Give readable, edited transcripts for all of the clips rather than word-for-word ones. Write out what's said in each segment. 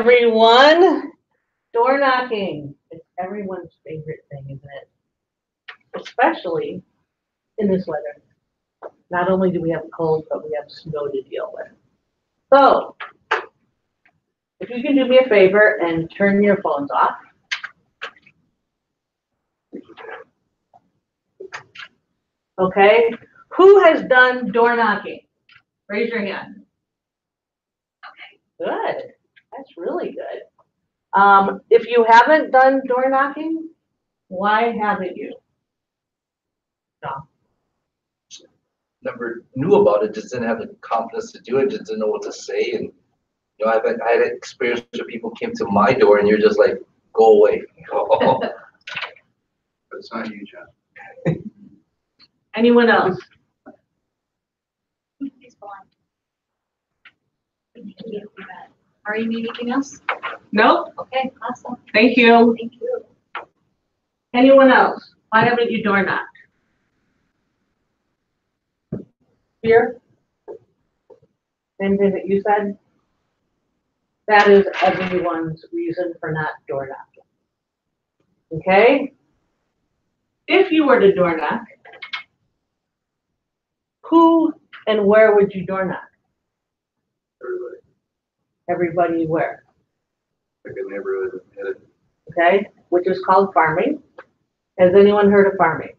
everyone. Door knocking. It's everyone's favorite thing, isn't it? Especially in this weather. Not only do we have cold, but we have snow to deal with. So, if you can do me a favor and turn your phones off. Okay. Who has done door knocking? Raise your hand. Good. That's really good. If you haven't done door knocking, why haven't you? No. Never knew about it, just didn't have the confidence to do it, just didn't know what to say. And you know, I had experience where people came to my door and you're just like, go away. But it's not you, John. Anyone else? Please go on. Are you need anything else? No? Okay, awesome. Thank you. Thank you. Anyone else? Why haven't you door knocked? Fear? Same thing that you said? That is everyone's reason for not door knocking. Okay? If you were to door knock, who and where would you door knock? Everybody. Everybody where? Like a neighborhood. Okay? Which is called farming. Has anyone heard of farming?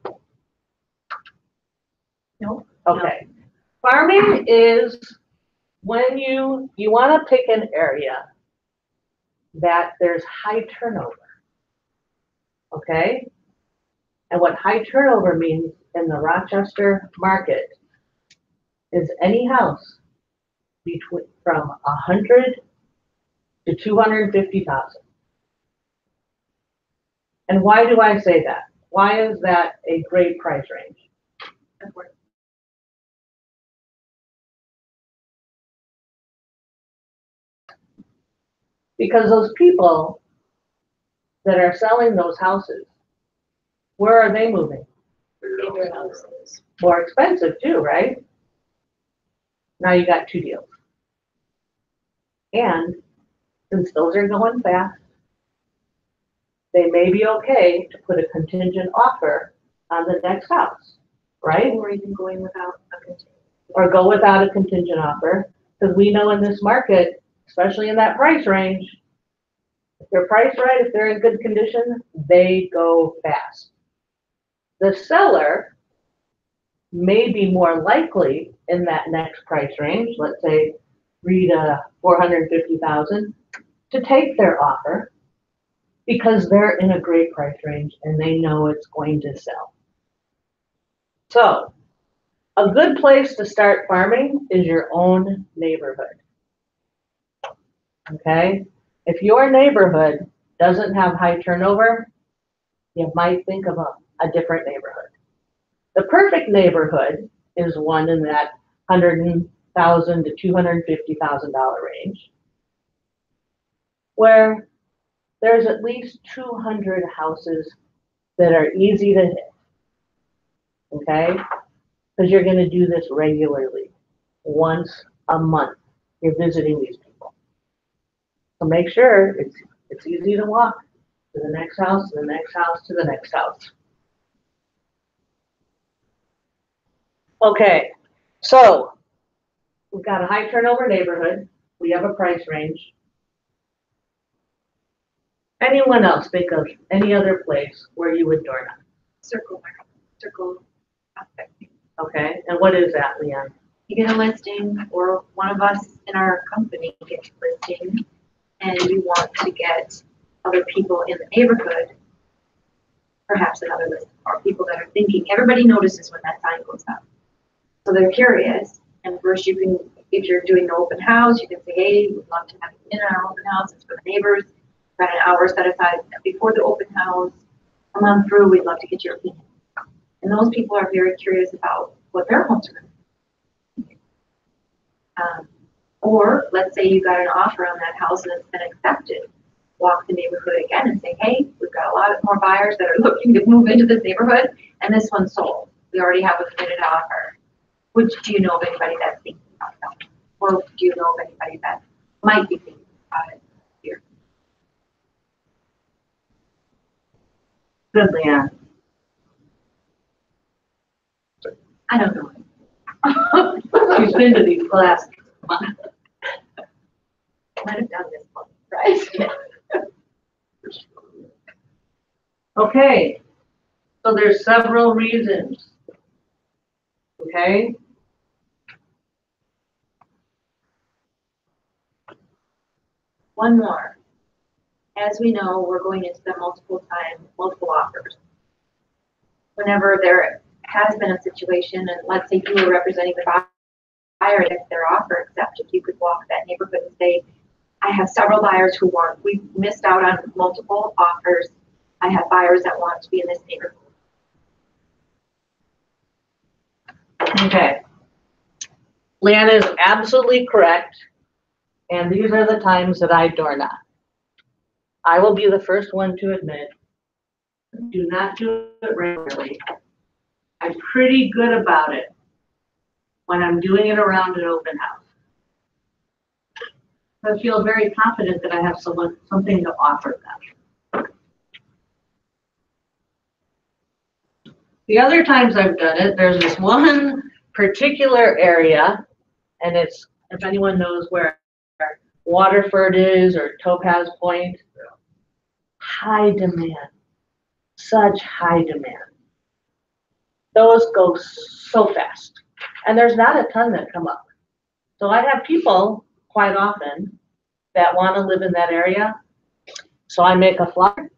No. Okay. Farming is when you want to pick an area that there's high turnover. Okay? And what high turnover means in the Rochester market is any house between from 100 to 250,000. And why do I say that? Why is that a great price range? Because those people that are selling those houses, where are they moving? Bigger houses. More expensive too, right? Now you got two deals. And since those are going fast, they may be okay to put a contingent offer on the next house, right? Or even going without a contingent. Or go without a contingent offer, because we know in this market, especially in that price range, if they're priced right, if they're in good condition, they go fast. The seller may be more likely in that next price range, let's say 3 to 450,000, to take their offer because they're in a great price range and they know it's going to sell. So, a good place to start farming is your own neighborhood. Okay? If your neighborhood doesn't have high turnover, you might think of a different neighborhood. The perfect neighborhood is one in that $100,000 to $250,000 range, where there's at least 200 houses that are easy to hit. Okay? Because you're going to do this regularly, once a month. You're visiting these people. So make sure it's easy to walk to the next house, to the next house, to the next house. Okay, so we've got a high turnover neighborhood. We have a price range. Anyone else think of any other place where you would door knock? Circle aspect. Okay, and what is that, Leanne? You get a listing, or one of us in our company gets a listing, and we want to get other people in the neighborhood, perhaps another list, or people that are thinking. Everybody notices when that sign goes up. So they're curious, and first you can, if you're doing an open house, you can say, hey, we'd love to have you in our open house. It's for the neighbors. We've got an hour set aside before the open house. Come on through. We'd love to get your opinion. And those people are very curious about what their homes are going to be. Or let's say you got an offer on that house and it's been accepted. Walk the neighborhood again and say, hey, we've got a lot more buyers that are looking to move into this neighborhood, and this one's sold. We already have a committed offer. Do you know of anybody that's thinking about that? Or do you know of anybody that might be thinking about it here? Good, Leanne. I don't know. She's been to these classes. Might have done this one, right? Okay, so there's several reasons. Okay? One more. As we know, we're going into the multiple offers. Whenever there has been a situation, and let's say you were representing the buyer, if their offer accepted, you could walk that neighborhood and say, I have several buyers who we missed out on multiple offers. I have buyers that want to be in this neighborhood. Okay. Leanna is absolutely correct. And these are the times that I door knock. I will be the first one to admit, do not do it regularly. I'm pretty good about it when I'm doing it around an open house. I feel very confident that I have something to offer them. The other times I've done it, there's this one particular area, and it's, if anyone knows where Waterford is or Topaz Point, high demand, such high demand. Those go so fast, and there's not a ton that come up. So I have people quite often that want to live in that area. So I make a flyer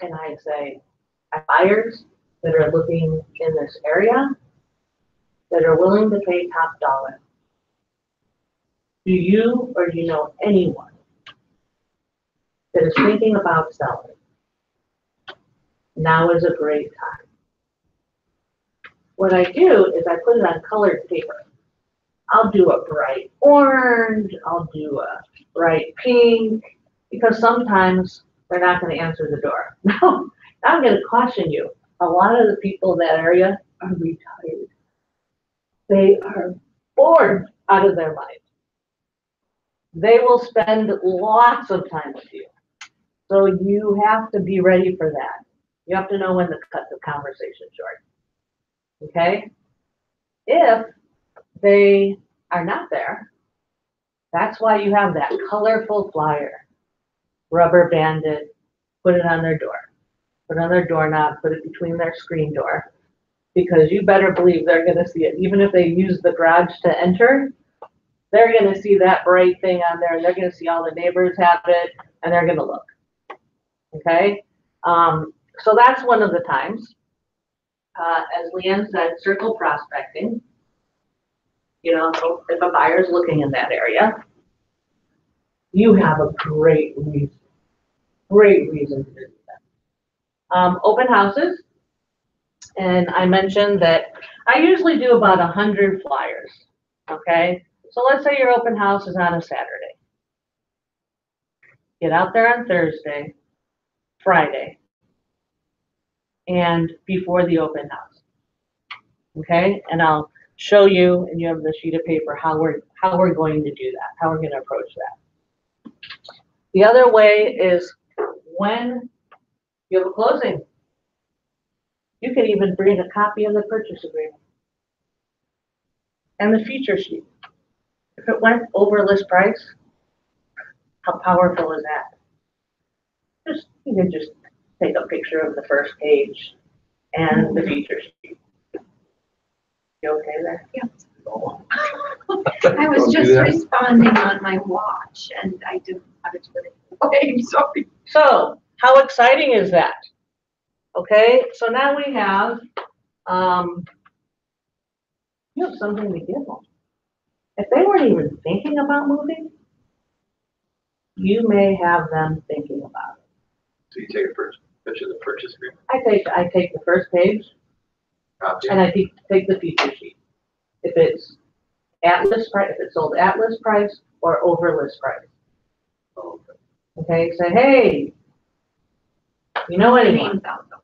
and I say, I have buyers that are looking in this area that are willing to pay top dollar. Do you or do you know anyone that is thinking about selling? Now is a great time. What I do is I put it on colored paper. I'll do a bright orange, I'll do a bright pink, because sometimes they're not going to answer the door. Now I'm going to caution you. A lot of the people in that area are retired. They are bored out of their mind. They will spend lots of time with you. So you have to be ready for that. You have to know when to cut the conversation short. Okay? If they are not there, that's why you have that colorful flyer, rubber banded, put it on their door, put it on their doorknob, put it between their screen door, because you better believe they're going to see it. Even if they use the garage to enter, they're going to see that bright thing on there, and they're going to see all the neighbors have it, and they're going to look. Okay? So that's one of the times. As Leanne said, circle prospecting. You know, so if a buyer's looking in that area, you have a great reason to do that. Open houses, and I mentioned that I usually do about 100 flyers, okay? So let's say your open house is on a Saturday. Get out there on Thursday, Friday, and before the open house, okay? And I'll show you, and you have the sheet of paper, how we're going to do that, how we're going to approach that. The other way is when you have a closing. You can even bring a copy of the purchase agreement and the feature sheet. If it went over list price, how powerful is that? You can just take a picture of the first page and the feature sheet. You okay there? Yeah. I was just responding on my watch, and I didn't have it to put it away. Sorry. So, how exciting is that? Okay, so now we have, you have something to give them. If they weren't even thinking about moving, you may have them thinking about it. So you take a first picture of the purchase agreement. I take the first page, Copy. and I take the feature sheet. If it's at list price, if it's sold at list price or over list price. Oh, okay. Okay, say, hey, you know anyone? Names out, though.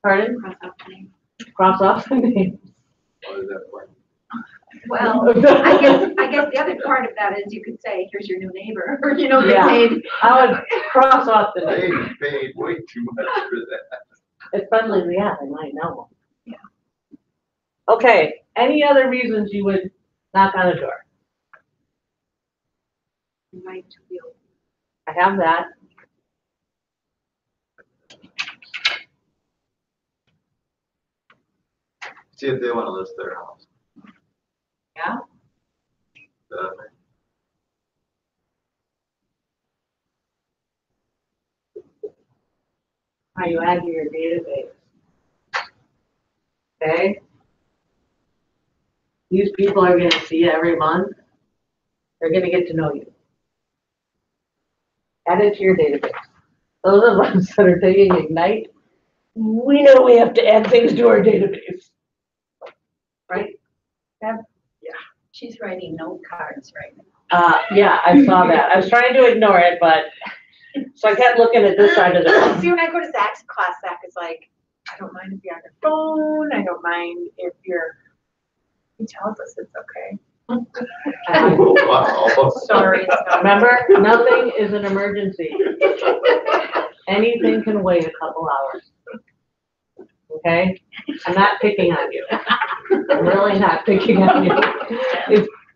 Pardon? Cross out the name. Cross off the name. What is that for? Well, I guess the other part of that is you could say, here's your new neighbor, or, you know, they Yeah. paid. I would cross off the name. They paid way too much for that. Especially, yeah, they might know. Yeah. Okay, any other reasons you would knock on a door? Right to be open. I have that. See if they want to list their house. Yeah. Uh, How you add to your database. Okay? These people are gonna see you every month. They're gonna get to know you. Add it to your database. Those of us that are taking Ignite, we know we have to add things to our database. Right? She's writing note cards right now. Yeah, I saw that. I was trying to ignore it, but, so I kept looking at this side of the room. See, when I go to Zach's class, Zach is like, I don't mind if you're on your phone, I don't mind if he tells us it's okay. Wow. Sorry, it's not. Remember, nothing is an emergency. Anything can wait a couple hours. Okay? I'm not picking on you. I'm really not picking on you.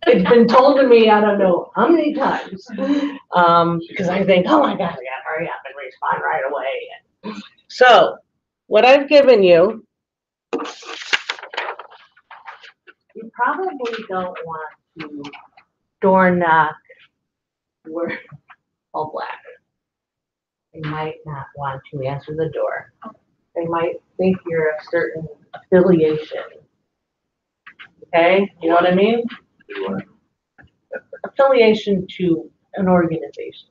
It's been told to me, I don't know how many times, because I think, oh my God, I gotta hurry up and respond right away. So, what I've given you, you probably don't want to door knock where all black. They might not want to answer the door. They might think you're a certain affiliation. Okay, you know what I mean? Affiliation to an organization.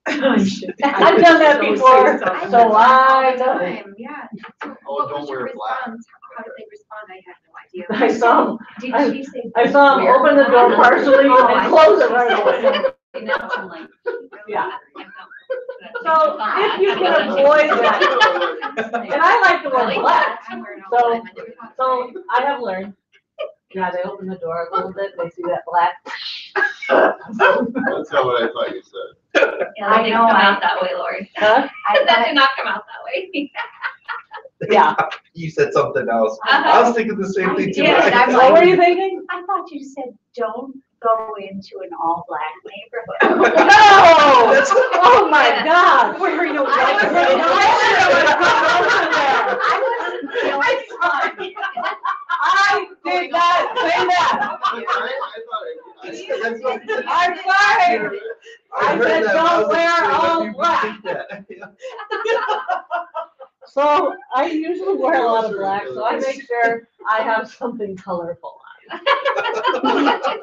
I've done that before, so I know. Yeah. Oh, What don't was your wear black. response? How did they respond? I had no idea. I saw, Did she say? I saw him open the door partially and close it right away. And now I'm like, Yeah. So if you can avoid that, and I like to wear black, so I have learned. Yeah, they open the door a little bit, they see that black. That's not what I thought you said. yeah, that didn't come out that way, Laurie. Huh? That did not come out that way. Yeah. You said something else. I was thinking the same thing too. did. right? I'm What were you thinking? I thought you said, don't go into an all-black neighborhood. No! That's- Oh my God! Wearing a I white didn't know I wasn't feeling fun. I did not say that. I'm sorry. I heard said that, don't I was like, wear "Wait, let all me black." rethink that." Yeah. So I usually wear a lot of black, so I make sure I have something colorful on.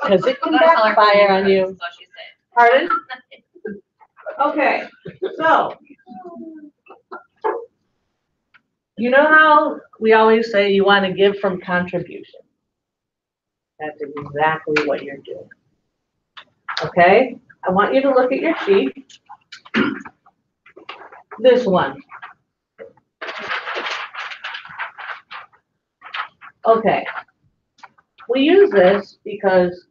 Because it can backfire on you. So she said. Pardon? Okay, so. You know how we always say you want to give from contribution? That's exactly what you're doing. Okay? I want you to look at your sheet. This one. Okay. We use this because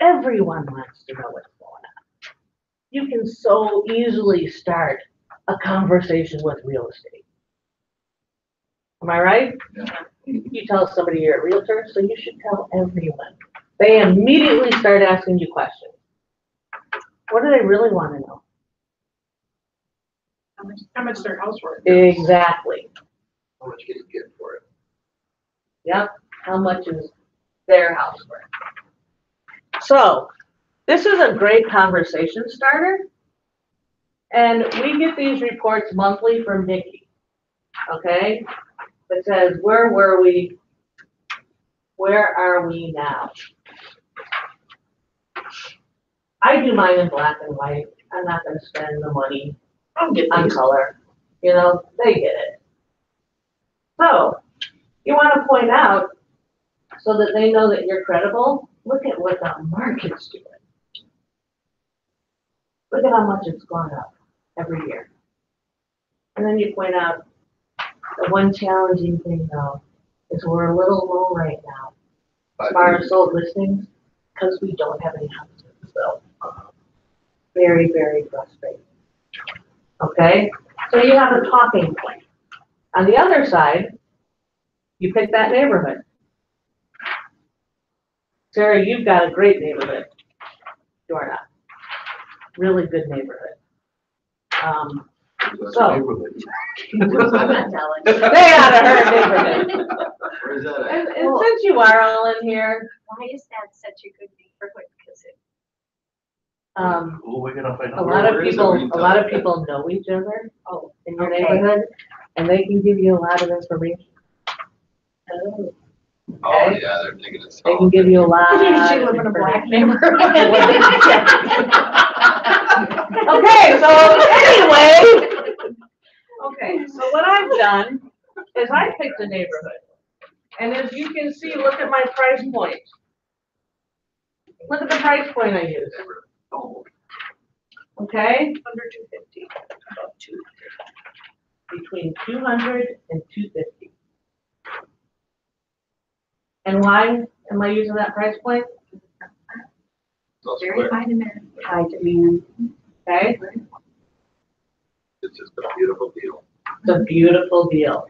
everyone wants to know what's going on. You can so easily start a conversation with real estate. Am I right? Yeah. You tell somebody you're a realtor, so you should tell everyone. They immediately start asking you questions. What do they really want to know? How much their house worth? Exactly. How much can you get for it? Yep. How much is their house worth? So, this is a great conversation starter. And we get these reports monthly from Nikki. Okay? It says, where were we? Where are we now? I do mine in black and white. I'm not going to spend the money on color. You know, they get it. So, you want to point out, so that they know that you're credible, look at what the market's doing. Look at how much it's gone up every year. And then you point out, the one challenging thing though, is we're a little low right now as far as sold listings, because we don't have any houses. So, very, very frustrating. Okay? So you have a talking point. On the other side, you pick that neighborhood. Sarah, you've got a great neighborhood. Dorna. Really good neighborhood. So, I'm not telling. stay out of her neighborhood. Where's that at? And since you are all in here, Why is that such a good neighborhood? Because it, Oh, we're gonna find a out. lot of Where is it? people, Where you a lot of tell me? people know each other in your Okay. neighborhood, and they can give you a lot of information. oh, Oh, yeah, they're thinking it's. They can give you a lot. she of live in a black information. neighborhood. Okay, so anyway, okay, so what I've done is I picked a neighborhood. And as you can see, look at my price point. Look at the price point I used, okay? Under 250, about 2. Between 200 and 250. And why am I using that price point? Very high demand. High demand. Okay, It's just a beautiful deal. it's a beautiful deal.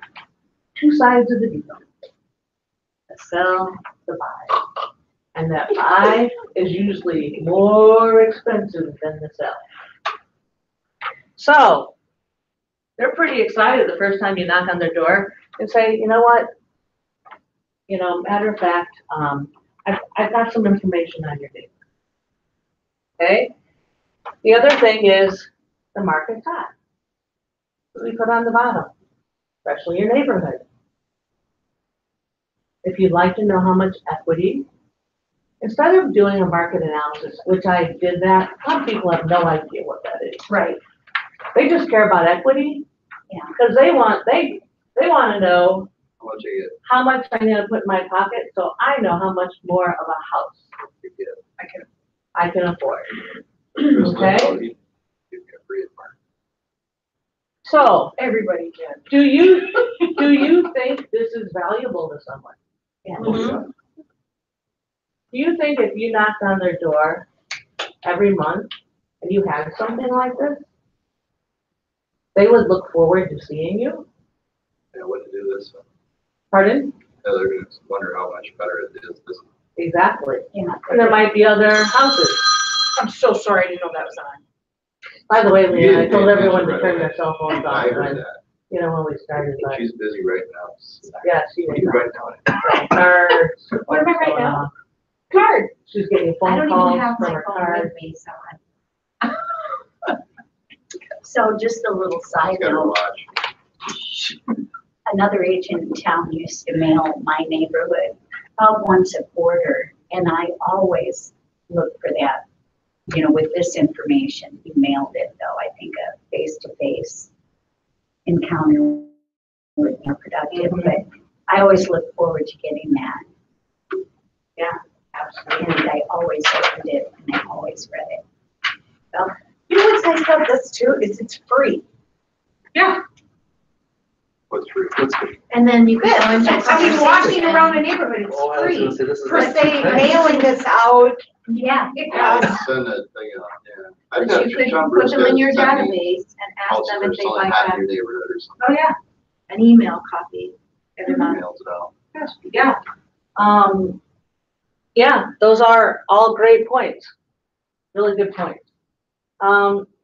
Two sides of the deal. The sell, the buy. And that buy is usually more expensive than the sell. So, they're pretty excited the first time you knock on their door and say, you know what? You know, matter of fact, I've got some information on your neighbor. Okay? The other thing is the market's hot. What we put on the bottom, especially your neighborhood. If you'd like to know how much equity, instead of doing a market analysis, which I did that, a lot of people have no idea what that is. Right. They just care about equity. Yeah. Because they want to know How much you how much I'm gonna put in my pocket, so I know how much more of a house get? I can afford. There's Okay. no- you can free it, Mark. So, Everybody can. do you think this is valuable to someone? Yeah. Mhm. Do you think if you knocked on their door every month and you had something like this, they would look forward to seeing you? Yeah, what to do this, Pardon? they're gonna wonder how much better it is. This, Exactly. Yeah. And there might be other houses. I'm so sorry, I didn't know that was on. By the way, Leanne, I You told didn't everyone answer to right turn away. their cell phones I off heard when, that. when we started, but, She's busy right now. yeah, she What are did. you writing down? Cards. What am I writing down? uh, Card. She's getting I phone don't even calls have from my her phone card. with me, so. So just a little side She's got her note, watch. another agent in town used to mail my neighborhood about once a quarter, and I always look for that. You know, with this information, he mailed it though, I think a face-to-face encounter would be more productive, but I always look forward to getting that. Yeah, absolutely. And I always opened it and I always read it. So, You know what's nice about this too, is it's free. Yeah. What's free? and then you This, can join the I mean, walking conversation. around a neighborhood, Oh, I was it's gonna free. say, this is Per like- se, mailing this out, Yeah. it Yeah, costs. send that thing out, yeah. I've But got you could jumpers put them in that your send me database and ask houses them that are if they'd selling like half that. your neighborhood or something. Oh, yeah. An email copy every month. Emails it out. Yeah. Yeah, those are all great points. Really good points.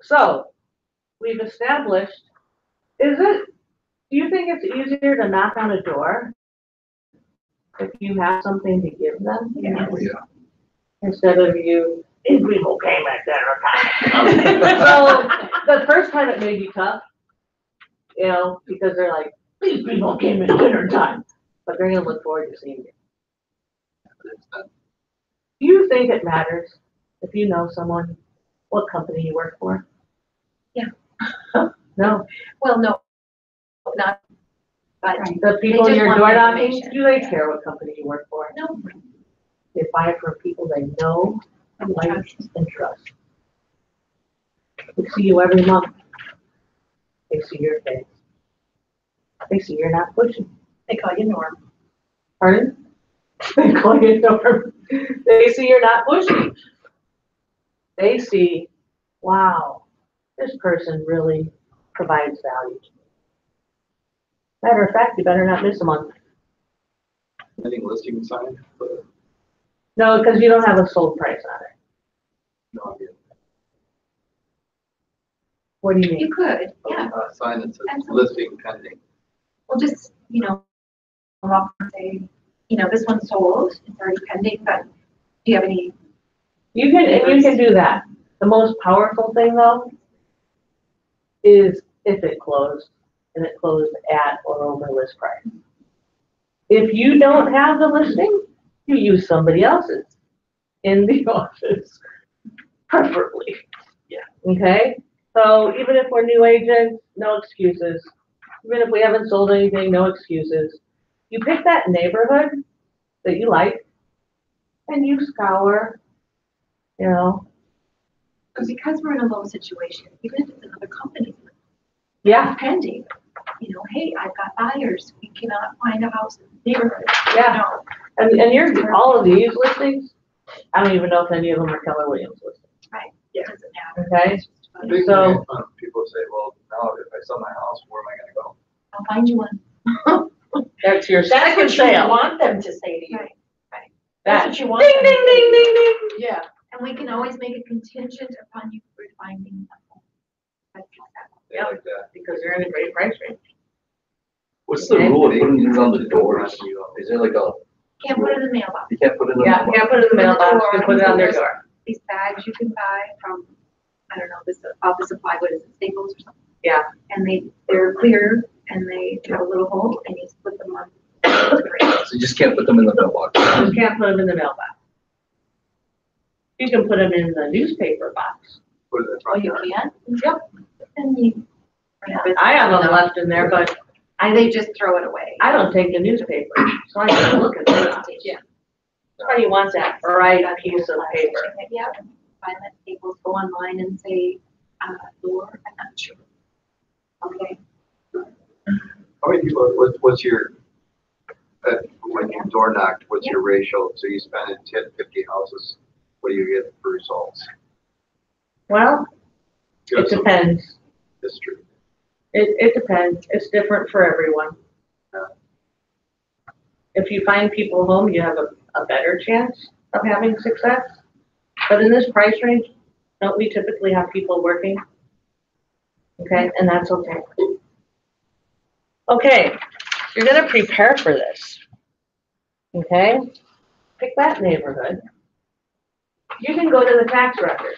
So we've established, do you think it's easier to knock on a door if you have something to give them? Oh, yeah. Instead of you, these people came at dinner time. So the first time it may be tough, you know, because they're like, these people came at dinner time, but they're gonna look forward to seeing you. It's not- Do you think it matters if you know someone, what company you work for? Yeah. No, Well, no, not, But the people They just you're want door the knocking, information. do they care what company you work for? no. They buy from people they know, like, and trust. They see you every month. They see your face. They see you're not pushing. They call you Norm. Pardon? They call you Norm. They see you're not pushing. They see, wow, this person really provides value to me. Matter of fact, you better not miss a month. Any listing sign? No, because you don't have a sold price on it. No idea. What do you mean? You could, yeah. A sign that says Absolutely. listing pending. Well, just, walk and say, this one's sold, it's already pending, but do you have any? You can do that. The most powerful thing though is if it closed and it closed at or over list price. If you don't have the listing, you use somebody else's in the office, preferably. Yeah. Okay? So even if we're new agents, no excuses. Even if we haven't sold anything, no excuses. You pick that neighborhood that you like and you scour, Because we're in a low situation, even if it's another company, Yeah, pending, hey, I've got buyers, we cannot find a house in the neighborhood. yeah. No, And all of these listings, I don't even know if any of them are Keller Williams listings, it doesn't matter. okay? It's just fun. Big So- thing, people say, well, now if I sell my house, where am I gonna go? I'll find you one. That's your That's second what you sale. want them to say to you. Right. That's That, what ding, you want. ding, them ding, to say. ding, ding. Yeah. And we can always make it contingent upon you finding a home. They Yep. like that. Because they're in a great price range. What's the rule of putting these on the doors? Is there like Can't put it in the mailbox. you can't put it in the. Yeah, can't put it in the mailbox, you can put it on their door. These bags you can buy from, I don't know, this office supply, what is it, Staples or something? Yeah. And they're clear and they have a little hole and you split them on. So you just can't put them in the mailbox. You can't put them in the mailbox. You can put them in the newspaper box. Put it in the Oh, front you yard. can? Yep. And you. I have them left in there, but They just throw it away. I don't take the newspaper, so I can look at that. Yeah. Why do you want that bright piece of paper? Yeah, find that Staples, go online and say, door, I'm not sure. Okay. How many people, what's your, when you door knocked, what's your ratio? So you spend in 10, 50 houses, what do you get for results? Well, You it have some depends. history. It depends. It's different for everyone. Yeah. If you find people home, you have a better chance of having success. But in this price range, don't we typically have people working? Okay, and that's okay. Okay, you're gonna prepare for this. Okay? Pick that neighborhood. You can go to the tax record.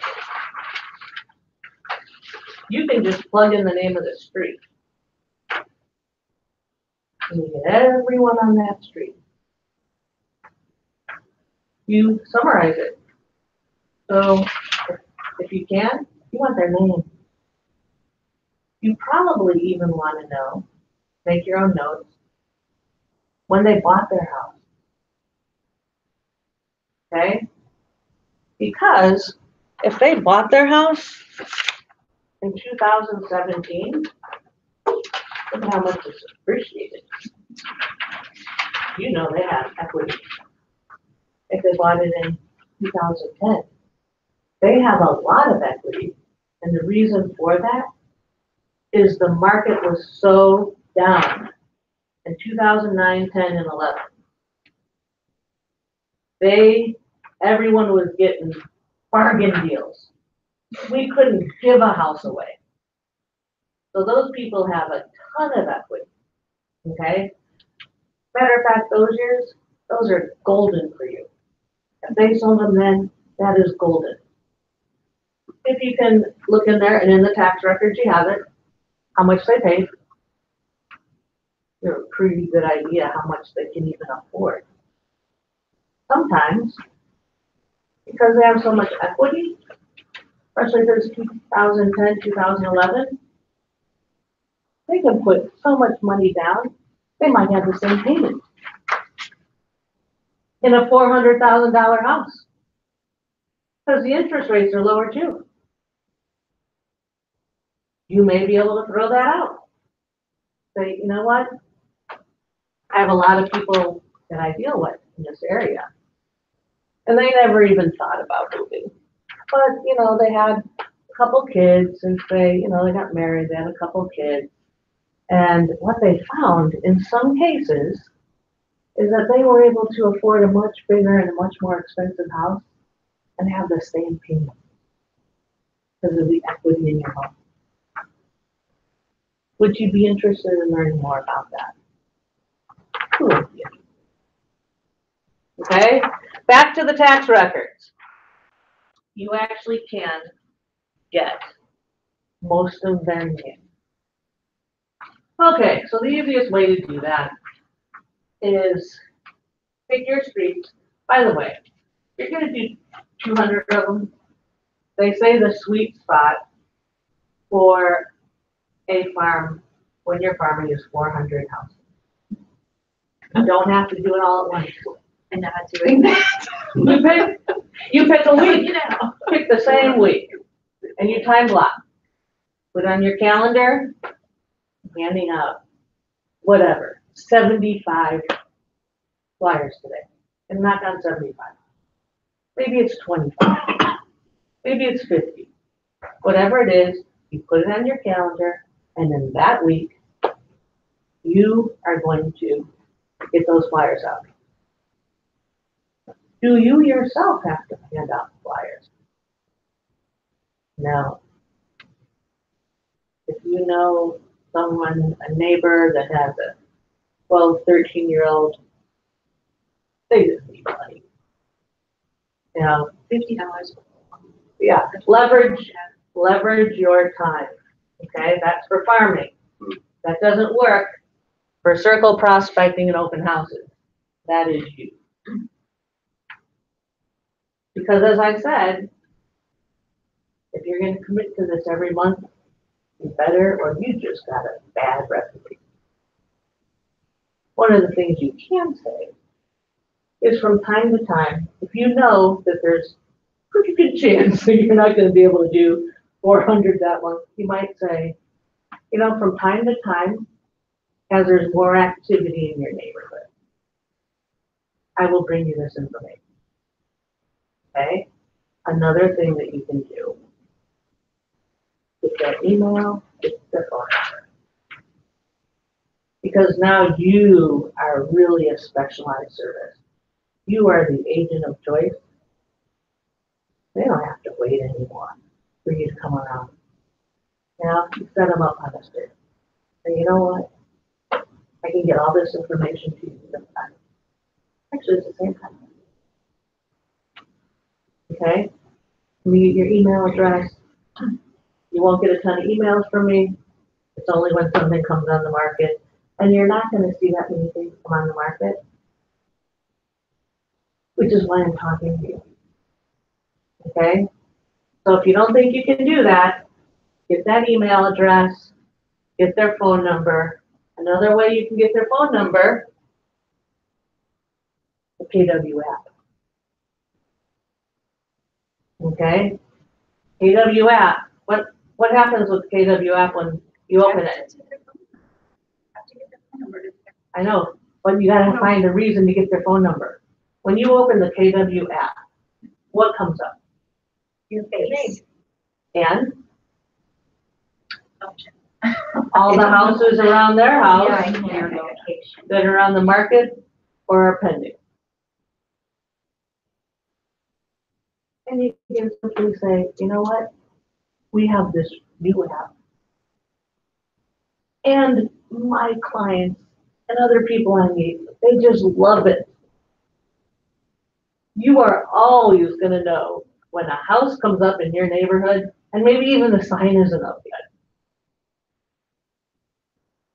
You can just plug in the name of the street. And you get everyone on that street. You summarize it. So if you can, you want their name. You probably even want to know, make your own notes, when they bought their house. Okay? Because if they bought their house in 2017, look at how much it's appreciated. You know they have equity. If they bought it in 2010, they have a lot of equity. And the reason for that is the market was so down in 2009, 10, and 11. Everyone was getting bargain deals. We couldn't give a house away. So those people have a ton of equity, okay? Matter of fact, those years, those are golden for you. If they sold them then, that is golden. If you can look in there and in the tax records you have it, how much they paid. You have a pretty good idea how much they can even afford. Sometimes, because they have so much equity, especially if it's 2010, 2011, they can put so much money down, they might have the same payment in a $400,000 house. Because the interest rates are lower too. You may be able to throw that out. Say, you know what? I have a lot of people that I deal with in this area. And they never even thought about moving. But, they had couple kids and say, you know, they got married, they had a couple kids. And what they found in some cases is that they were able to afford a much bigger and a much more expensive house and have the same payment because of the equity in your home. Would you be interested in learning more about that? Who would be? Okay, back to the tax records. You actually can get most of them in. Okay, so the easiest way to do that is pick your streets. By the way, you're going to do 200 of them. They say the sweet spot for a farm when you're farming is 400 houses. You don't have to do it all at once. I'm not doing that. You pick a week. You know. Pick the same week, and you time block. Put on your calendar, handing out whatever, 75 flyers today, and knock on 75. Maybe it's 25. Maybe it's 50. Whatever it is, you put it on your calendar, and in that week, you are going to get those flyers out. Do you yourself have to hand out flyers? No. If you know someone, a neighbor that has a 12, 13-year-old, they just need money. You know, $50. yeah, leverage your time. Okay, that's for farming. That doesn't work for circle prospecting and open houses. That is you. Because as I said, if you're going to commit to this every month, you better, or you just got a bad recipe. One of the things you can say is from time to time, if you know that there's a pretty good chance that you're not going to be able to do 400 that month, you might say, you know, from time to time, as there's more activity in your neighborhood, I will bring you this information. Okay? Another thing that you can do, get that email, get the phone number. Because now you are really a specialized service. You are the agent of choice. They don't have to wait anymore for you to come around. Now, you set them up on a stick. And you know what? I can get all this information to you sometime. Actually, it's the same time. Okay? Me, your email address. You won't get a ton of emails from me. It's only when something comes on the market. And you're not going to see that many things come on the market. Which is why I'm talking to you. Okay? So if you don't think you can do that, get that email address, get their phone number. Another way you can get their phone number, the KW app. Okay? KW app. What happens with the KW app when you open it? Have to get the phone number to I know, but you gotta find a reason to get their phone number. When you open the KW app, what comes up? your face. And Option. all the houses around their house Yeah, I can hear notification. that are on the market or are pending. And you can simply say, you know what? We have this new app. And my clients and other people I meet, they just love it. You are always going to know when a house comes up in your neighborhood, and maybe even the sign isn't up yet.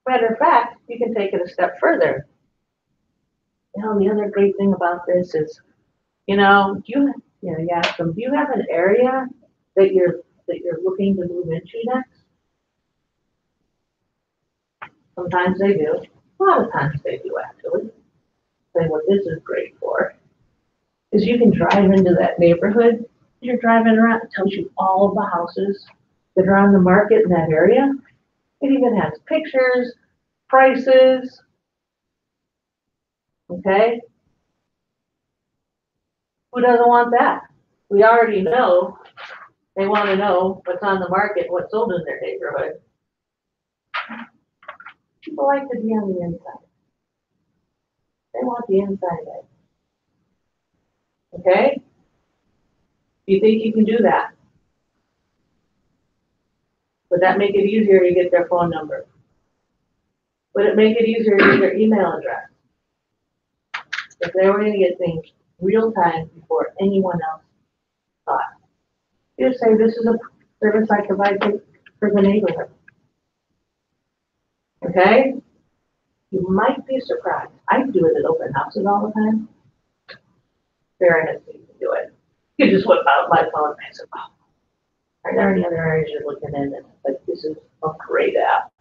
Matter of fact, you can take it a step further. You know, the other great thing about this is, you ask them, do you have an area that you're looking to move into next? Sometimes they do. A lot of times they do, actually. Say what this is great for is you can drive into that neighborhood. You're driving around, it tells you all of the houses that are on the market in that area. It even has pictures, prices. Okay? Who doesn't want that? We already know They wanna know what's on the market, what's sold in their neighborhood. People like to be on the inside. They want the inside edge. Okay? Do you think you can do that? Would that make it easier to get their phone number? Would it make it easier to get their email address? If they were gonna get things real time before anyone else thought. You say, this is a service I provide for the neighborhood. Okay? You might be surprised. I do it at open houses all the time. Very nice to do it. You just whip out my phone and I said, oh, are there any other areas you're looking in? And like, this is a great app.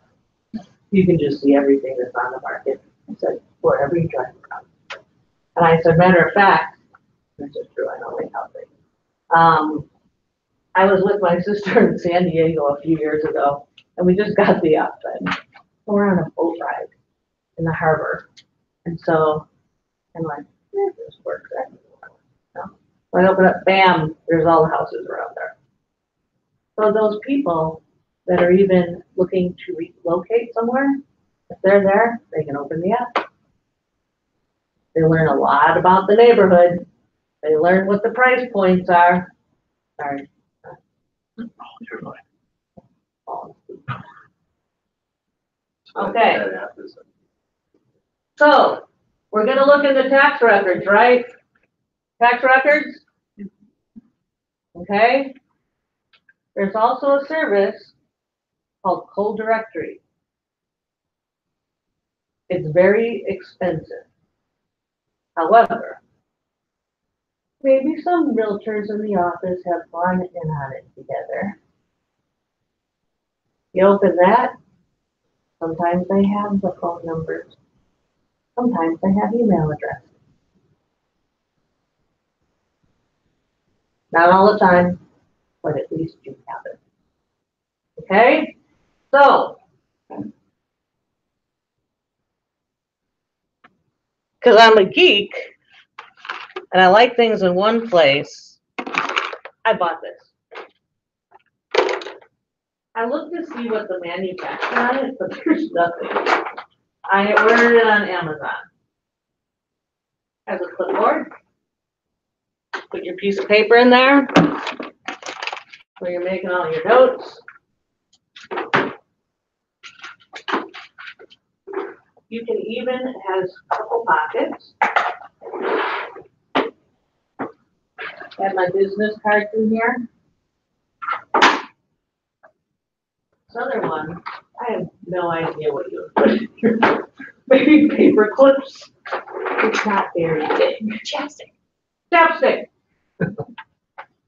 You can just see everything that's on the market. I said, wherever you drive around. And I said, matter of fact, this is true, I know they have things. I was with my sister in San Diego a few years ago, and we just got the app and we're on a boat ride in the harbor. And so I'm like, this works everywhere. So when I open up, bam, there's all the houses around there. So those people that are even looking to relocate somewhere, if they're there, they can open the app. They learn a lot about the neighborhood. They learn what the price points are. Sorry. You're fine. Okay. That app is- So we're gonna look at the tax records, right? Tax records? Okay. There's also a service called Cold Directory. It's very expensive. However, maybe some realtors in the office have gone in on it together. You open that, sometimes they have the phone numbers. Sometimes they have email addresses. Not all the time, but at least you have it. Okay? So, because I'm a geek and I like things in one place, I bought this. I looked to see what the manufacturer on it, but there's nothing. I ordered it on Amazon. Has a clipboard. Put your piece of paper in there where you're making all your notes. You can even, it has a couple pockets. I have my business cards in here. This other one, I have no idea what you would put in here. Maybe paper clips. It's not very big. Chapstick. Chapstick.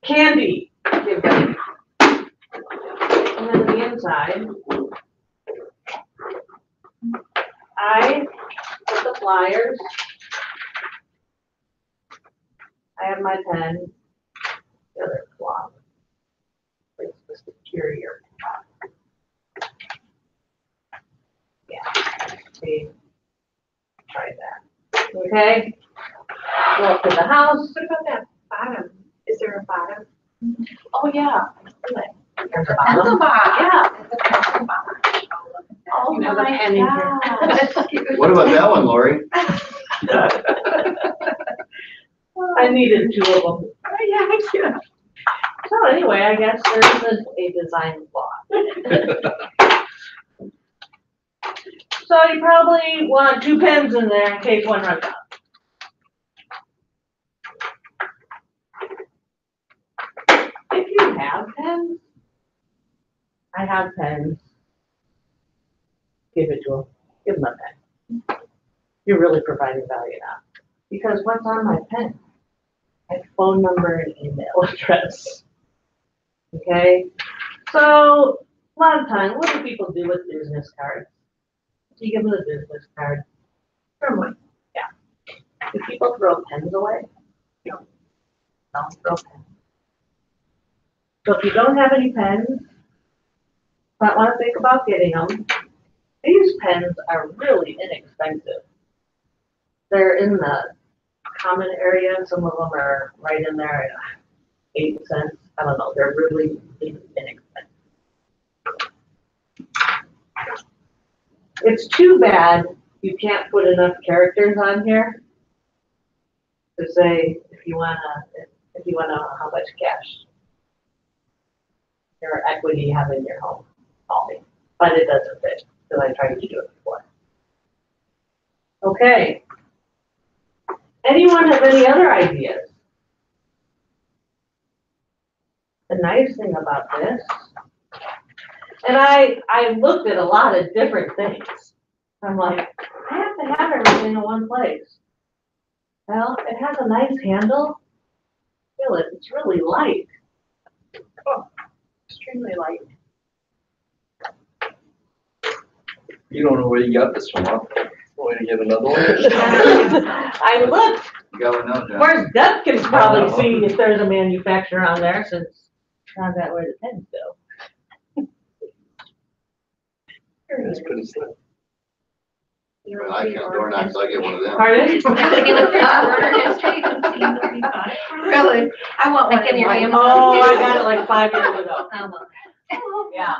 Candy. Give them. And then the inside, I put the flyers. I have my pen. The other cloth. It's the superior. Yeah. See. Try that. Okay. Go up to the house. What about that bottom? Is there a bottom? Oh, yeah. There's a pencil box. Yeah. It's a pencil box. Oh, You my have a pen in here. gosh. What about that one, Laurie? I needed two of them. Yeah. So anyway, I guess there isn't a design flaw. So you probably want two pens in there in case one runs out. If you have pens, I have pens. Give it to them. Give them a pen. You're really providing value now. Because what's on my pen? My phone number and email address. Okay? So, a lot of time, what do people do with business cards? You give them a business card. Throw them away. Yeah. Do people throw pens away? No. Don't throw pens. So if you don't have any pens, might want to think about getting them. These pens are really inexpensive. They're in the common area. Some of them are right in there at 8 cents. I don't know, they're really inexpensive. It's too bad you can't put enough characters on here to say if you wanna know how much cash or equity you have in your home, call me. But it doesn't fit, because I tried to do it before. Okay. Anyone have any other ideas? The nice thing about this, and I looked at a lot of different things. I'm like, I have to have everything in one place. Well, it has a nice handle. Feel it, it's really light. Oh, extremely light. You don't know where you got this from, huh? Want me to get another one? I looked. You gotta know, John. Where's Deb can probably see if there's a manufacturer on there, since found out where the pens go. That's pretty slick. Well, I can't door knock, so I get one of them. Pardon? Really? I want Like one in in your white. hand? Oh, I got it like 5 years ago. Yeah.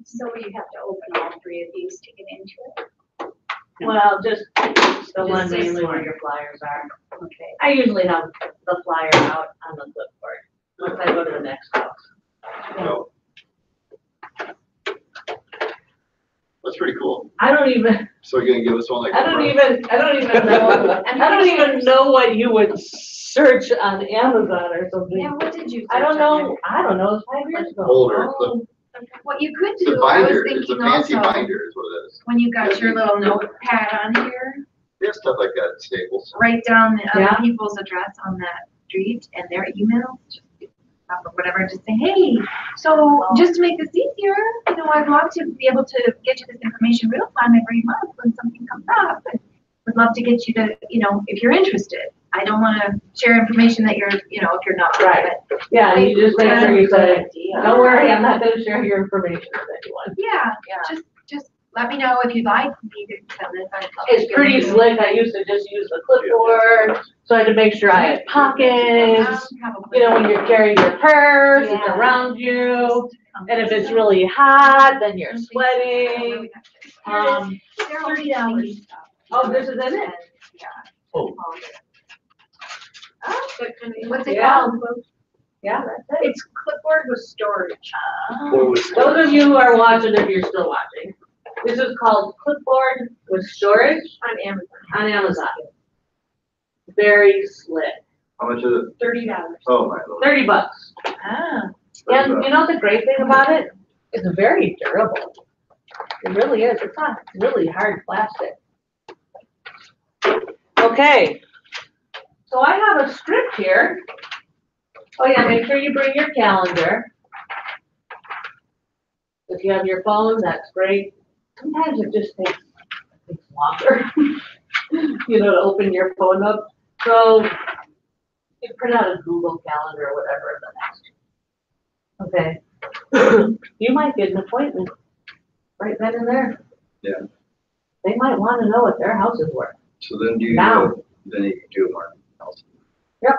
So you have to open all three of these to get into it? Well, just the one Just this mainly where one. your flyers are. Okay. I usually have the flyer out on the clipboard once I go to the next house. So. That's pretty cool. I don't even So you're gonna give us one like. know, I don't even know what you would search on Amazon or something. Yeah, what did you? I don't search on know, I don't know, it's 5 years ago. Folder, Oh, there? What you could It's a do, I was binder, it's a thinking fancy also, binder is what it is. when you got your little notepad on here, There's stuff like that at Staples. write down the Yeah. other people's address on that street and their email, just or whatever, just say, hey, so just to make this easier, you know, I'd love to be able to get you this information real time every month when something comes up. I would love to get you to, you know, if you're interested. I don't want to share information that you're, you know, if you're not. Right. But Yeah, and you just make sure you say, Yeah. don't worry, I'm not gonna share your information with anyone. yeah, Yeah. just let me know if you'd like me to send this. I'd love to It's get pretty into it. slick, I used to just use the clipboard, so I had to make sure I had pockets. You know, when you're carrying your purse, it's Yeah. around you, and if it's really hot, then you're sweating. They're $30. Oh, this is in it? Oh. What's it Yeah. called? Yeah, that's it. It's clipboard with storage. Or with- Those of you who are watching, if you're still watching, this is called clipboard with storage On Amazon. on Amazon. Very slick, How much is it? $30. Oh, my lord. $30. Ah. And you know the great thing about it? It's very durable. It really is. It's not really hard plastic. Okay. So I have a script here. Oh yeah, make sure you bring your calendar. If you have your phone, that's great. Sometimes it just takes longer, you know, to open your phone up. So you print out a Google Calendar or whatever the next. Okay. You might get an appointment right then and there. Yeah. They might want to know what their house is worth. So then do you, Now. then you can do more else. Yep.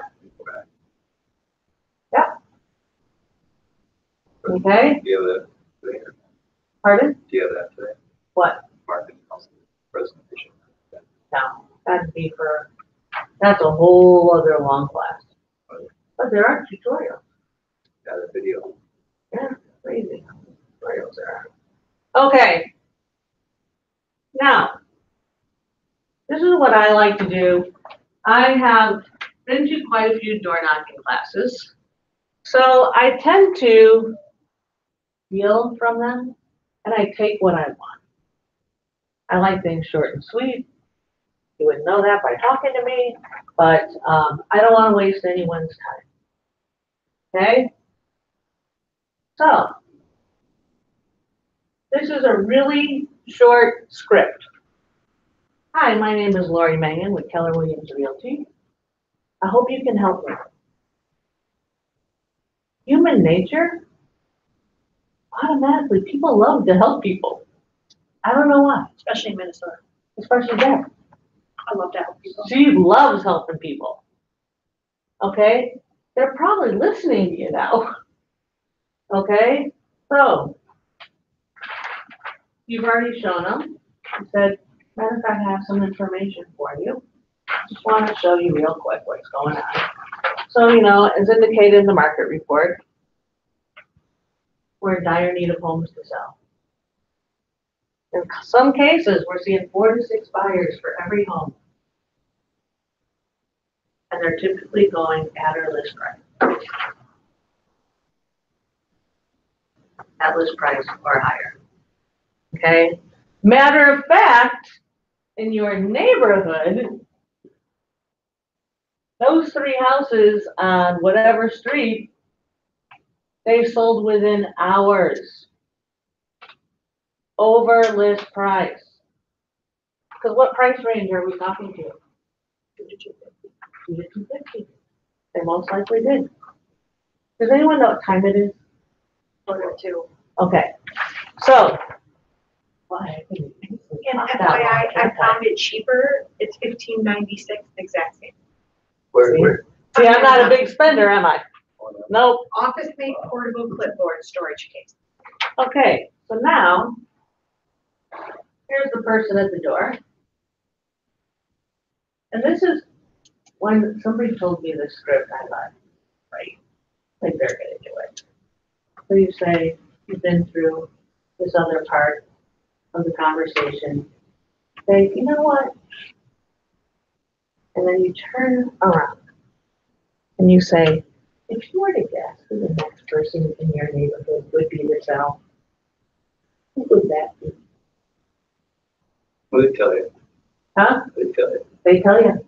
Okay, Do you have that today? pardon? Do you have that today? What? Marketing house presentation. No, that's a whole other long class. But there are tutorials. Got a video. Yeah, crazy tutorials there are. Okay. Now, this is what I like to do. I have been to quite a few door knocking classes. So I tend to steal from them and I take what I want. I like things short and sweet. You wouldn't know that by talking to me, but I don't want to waste anyone's time. Okay? So, this is a really short script. Hi, my name is Laurie Mangen with Keller Williams Realty. I hope you can help me. Human nature, automatically, people love to help people. I don't know why, Especially in Minnesota. especially there. I love to help people. She loves helping people. Okay? they're probably listening to you now. Okay, so you've already shown them. You said, matter of fact, I have some information for you. Just want to show you real quick what's going on. So, as indicated in the market report, we're in dire need of homes to sell. In some cases, we're seeing 4 to 6 buyers for every home. And they're typically going at or list price. At list price or higher. Okay? Matter of fact, in your neighborhood, those 3 houses on whatever street, they sold within hours. Over list price. Because what price range are we talking to? 2 to 250. They most likely did. Does anyone know what time it is? 2. Okay. So. Why? And FYI, I found it cheaper. It's $15.96, exact same. Where? See, I'm not a big spender, am I? Nope. Office made portable clipboard storage case. Okay, so now, here's the person at the door. And this is when somebody told me this script, I thought, right, like they're gonna do it. So you say, you've been through this other part of the conversation. Say, you know what? And then you turn around and you say, if you were to guess who the next person in your neighborhood would be to sell, who would that be? What did they tell you? Huh? They tell you. They tell you.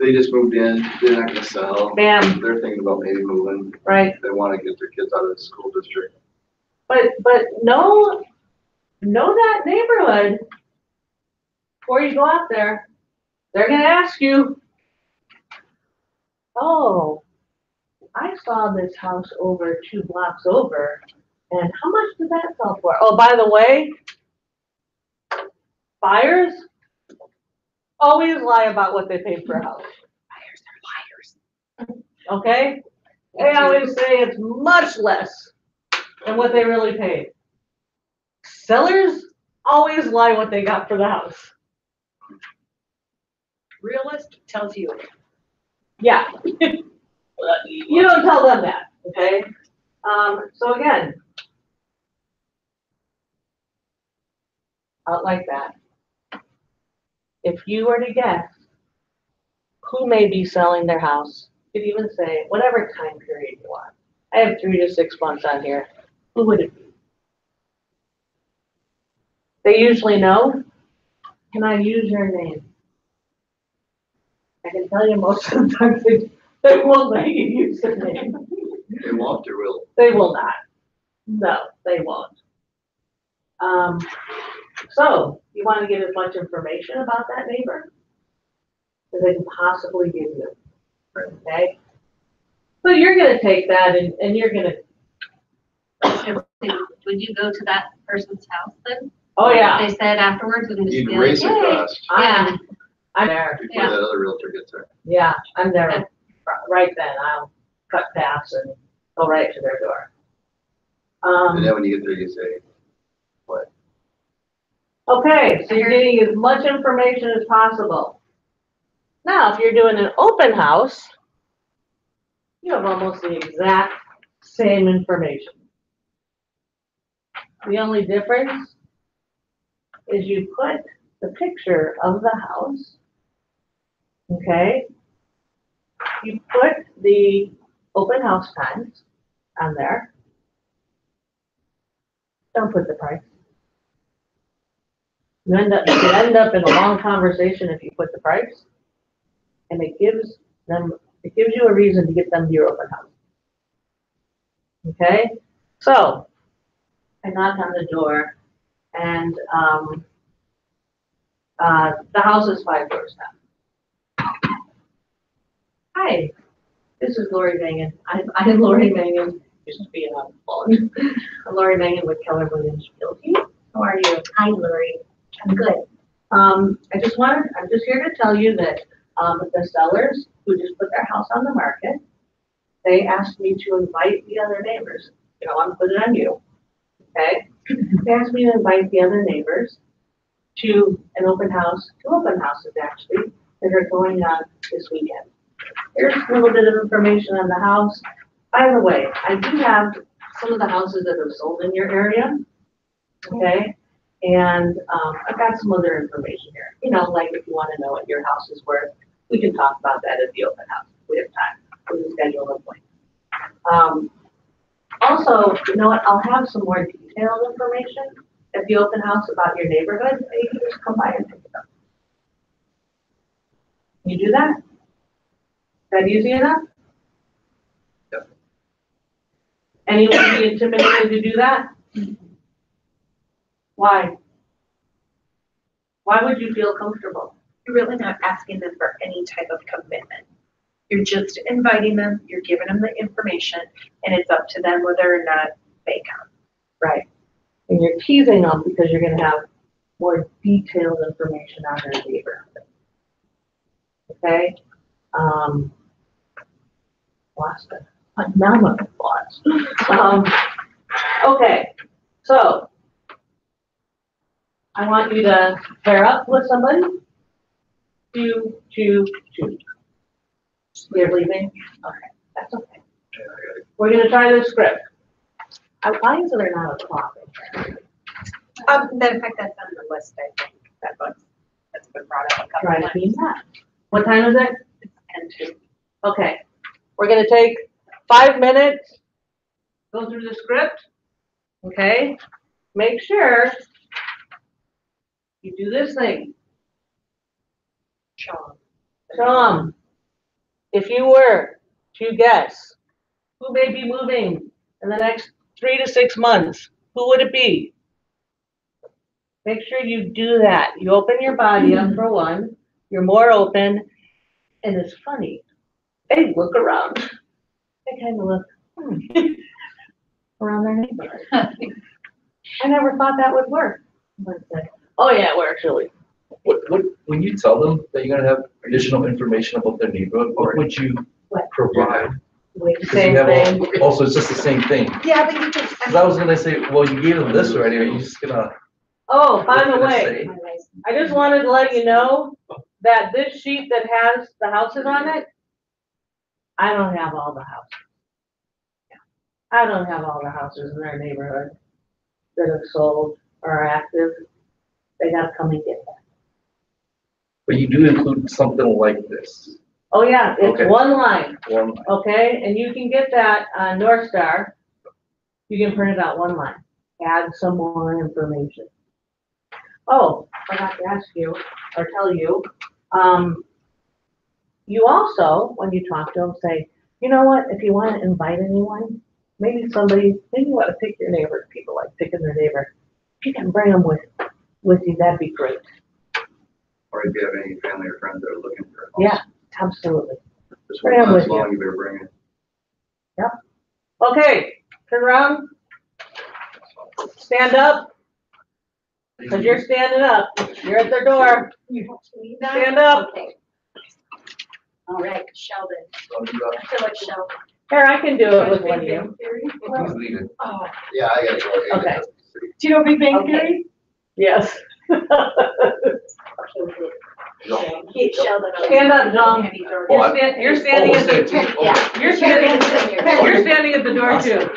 They just moved in, they're not gonna sell. Bam. They're thinking about maybe moving. Right. They wanna get their kids out of the school district. But know that neighborhood before you go out there. They're gonna ask you, oh, I saw this house over 2 blocks over, and how much did that sell for? Oh, by the way, buyers always lie about what they paid for a house. Buyers are liars. Okay? They always say it's much less than what they really paid. Sellers always lie what they got for the house. Realist tells you. Yeah. You don't tell them that, okay? So again, out like that. If you were to guess who may be selling their house, you could even say whatever time period you want. I have 3 to 6 months on here. Who would it be? They usually know. Can I use your name? I can tell you most of the time they won't let you use their name. They won't or will? They will not. No, they won't. So you want to get as much information about that neighbor as they can possibly give you. Okay? So you're going to take that and you're going to. Would you go to that person's house then? Oh, yeah. They said afterwards and just You'd be like, raise the hey. cost I'm there. before Yeah. that other realtor gets there. Yeah, I'm there right then. I'll cut paths and go right to their door. And then when you get there, you say, what? Okay, so you're getting as much information as possible. Now, if you're doing an open house, you have almost the exact same information. The only difference is you put the picture of the house, okay? You put the open house times on there. Don't put the price. You could end up in a long conversation if you put the price, and it gives you a reason to get them to your open house. Okay? So, I knock on the door, and the house is 5 doors down. Hi, this is Laurie Mangen. I'm Laurie Mangen. Used to be on the phone. I'm Laurie Mangen with Keller Williams Realty. How are you? Hi, Laurie. I'm good. I'm just here to tell you that But the sellers who just put their house on the market, they asked me to invite the other neighbors. You know, I'm putting it on you, okay? They asked me to invite the other neighbors to an open house, 2 open houses actually, that are going on this weekend. Here's a little bit of information on the house. By the way, I do have some of the houses that have sold in your area, okay? And I've got some other information here. You know, like if you want to know what your house is worth, we can talk about that at the open house. We have time. We can schedule an appointment. Also, you know what? I'll have some more detailed information at the open house about your neighborhood, and you can just come by and pick it up. Can you do that? Is that easy enough? Yep. Anyone be intimidated to do that? Why? Why would you feel comfortable? You're really not asking them for any type of commitment. You're just inviting them, you're giving them the information, and it's up to them whether or not they come. Right. And you're teasing them because you're gonna have more detailed information on their neighborhood. Okay? Lost it. Now I'm lost. Okay, so I want you to pair up with somebody. 2, 2, 2. You're leaving? Okay, that's okay. We're gonna try this script. Why is there not a clock? Matter of fact, that's on the list, I think, that's been brought up a couple Try to times. be that. What time is it? And 2. Okay, we're gonna take 5 minutes, go through the script, okay? Make sure you do this thing. Show them. If you were to guess who may be moving in the next 3 to 6 months, who would it be? Make sure you do that. You open your body up for one, you're more open, and it's funny. They look around. They kind of look around their neighborhood. I never thought that would work. But, oh yeah, it works really. When you tell them that you're gonna have additional information about their neighborhood, what would you provide? Same thing. Also, it's just the same thing. Yeah, but you can. Because I was gonna say, well, you gave them this already, are you just gonna? Oh, by the what way, say? I just wanted to let you know that this sheet that has the houses on it, I don't have all the houses. I don't have all the houses in their neighborhood that have sold or are active. They gotta come and get that. But you do include something like this. Oh yeah, it's Okay. one line, One, okay? And you can get that on North Star. You can print it out one line, add some more information. Oh, I forgot to ask you or tell you, you also, when you talk to them, say, you know what, if you want to invite anyone, maybe you want to pick your neighbor, people like picking their neighbor. If you can bring them with you, that'd be great. Or if you have any family or friends that are looking for a house. Yeah, absolutely. This Bring won't them last with you. long, you better bring it. Okay, turn around, stand up, because you're standing up. You're at their door. Stand up. Okay. All right, Sheldon. I'll do that. I feel like Sheldon. Here, I can do it with one of you. Please lead it. Oh, Yeah, I gotta go. Okay. do you know Big Bang Okay. Theory? Yes. Keep Sheldon. Stand up, John. Oh, You're standing Oh, at we're the, saying- oh, Yeah. you're standing at the door too.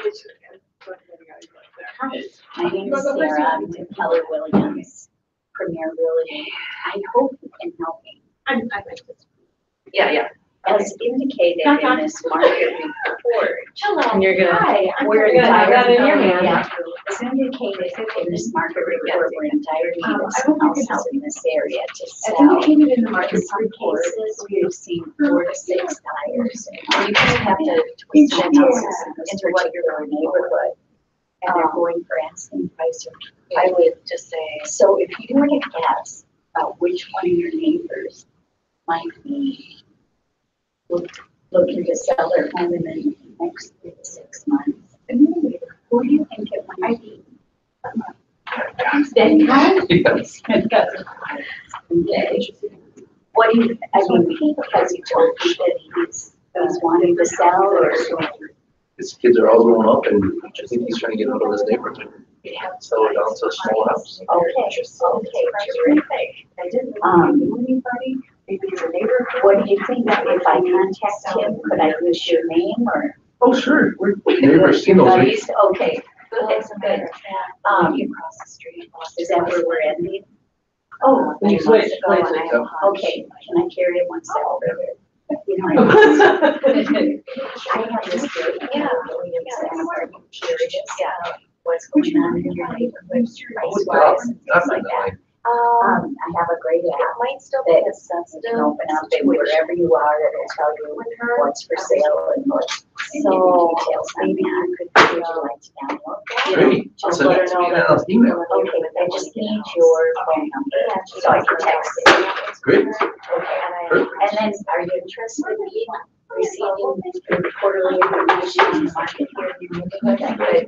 My name is Sarah. I'm with Keller Williams, Premier Realty. I hope you can help me. I like this. Yeah. As indicated in this market report, Hello. And you're gonna, Hi, I'm you're gonna have that in your hand. yeah, as indicated in this market report, we're entirely I some hope you can houses help. in this area to As sell. indicated in the In market some report, cases, we've seen 4 to 6 buyers. And you just have to twist the houses in this particular neighborhood. And they're going for asking price. I would just say, so if you were to guess about which one of your neighbors might be looking to sell their home in the next 3 to 6 months, who do you think it might be? Yes. Okay. What do you, I mean, because you told me that he's wanting to sell or? His kids are all grown up and I think he's trying to get out of this neighborhood. Settle down to a small house. Okay, terrific. I didn't know anybody, maybe it's a neighbor. What do you think, if I contact him, could I use your name or? Oh, sure, we're neighbors, you know, right? Okay, good, good. Across the street. Is that where we're ending? Oh, You switch places. okay, can I carry it one step further? You know, I have this good, really curious, what's going on in your neighborhood, price-wise, and things like that. I have a great app Might still that you can open up and wherever you are, it'll tell you what's for sale and what's, and give you details on that. Would you like to download that? Great, I'll send it to you in an email. Okay, I just need your phone number, so I can text it. Great. Okay, and then are you interested in receiving quarterly information on the market here in your neighborhood?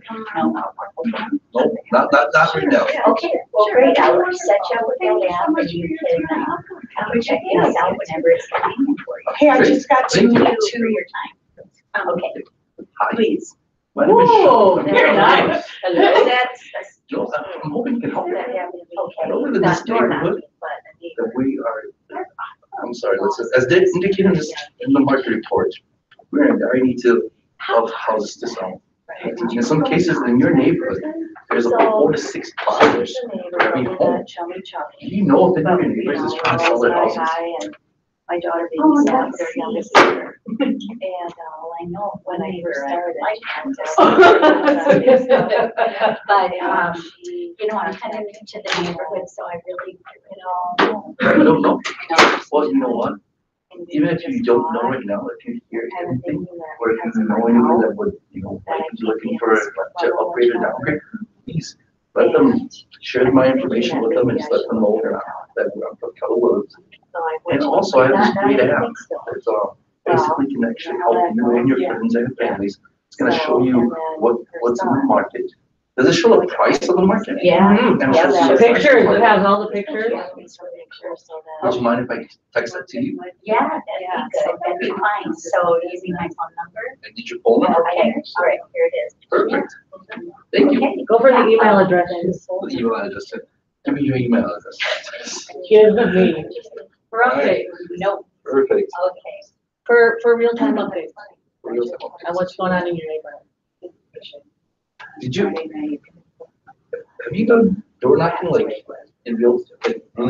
No, not right now. Okay, well, great, I'll set you up with that app and you can, check us out whenever it's convenient for you. Hey, I just got to Thank you. meet For you. your time. Okay. Hi. Please. My name is Sean. Whoa, I'm very from nice. Dallas. Hello. That's. Joe, I'm hoping you can help me. I Okay. know in this neighborhood that we are, I'm sorry, as they indicate in the market report, we're in dire need of houses to sell. In some cases in your neighborhood, there's about 4 to 6 buyers for every home. Do you know if any of your neighbors is trying to sell their houses? My daughter Oh, babysat nice. their youngest sister. And, I know when I first started, But, you know, I'm kind of new to the neighborhood, so I really, don't I don't know. know. Well, you know what? Even if you don't know right now, if you hear anything, or if you know anyone that would, might be looking for to upgrade or downgrade, please let them share my information with them and just let them know that I'm from Keller Williams. And also, I have this great app that basically can actually help you and your friends and families. It's gonna show you what's in the market. Does it show the price of the market? Yeah. And it shows The the pictures, price. it has all the pictures. Would you mind if I text that to you? Yeah, that'd be good, that'd be fine, so you need my phone number? I need your phone number. Okay, all right, here it is. Perfect. Thank you. Okay. Go for the email address. The email address. Give me your email address. Give me. For updates, Nope, Perfect. okay. for real-time updates Real simple. on what's going on in your neighborhood. Did you, have you done door knocking really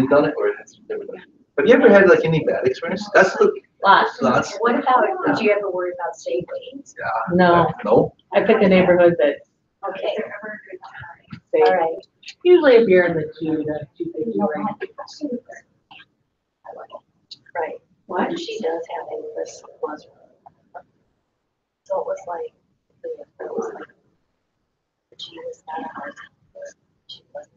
done it, or have you never done it? Have you ever had like any bad experience? That's the Lots. lots. What about, did you ever worry about safety? Yeah. No, No? I pick a neighborhood that's Okay, safe. all right. Usually if you're in the 250 range. Right. What? She does have a list of ones. So it was like, she was not a hard. She wasn't.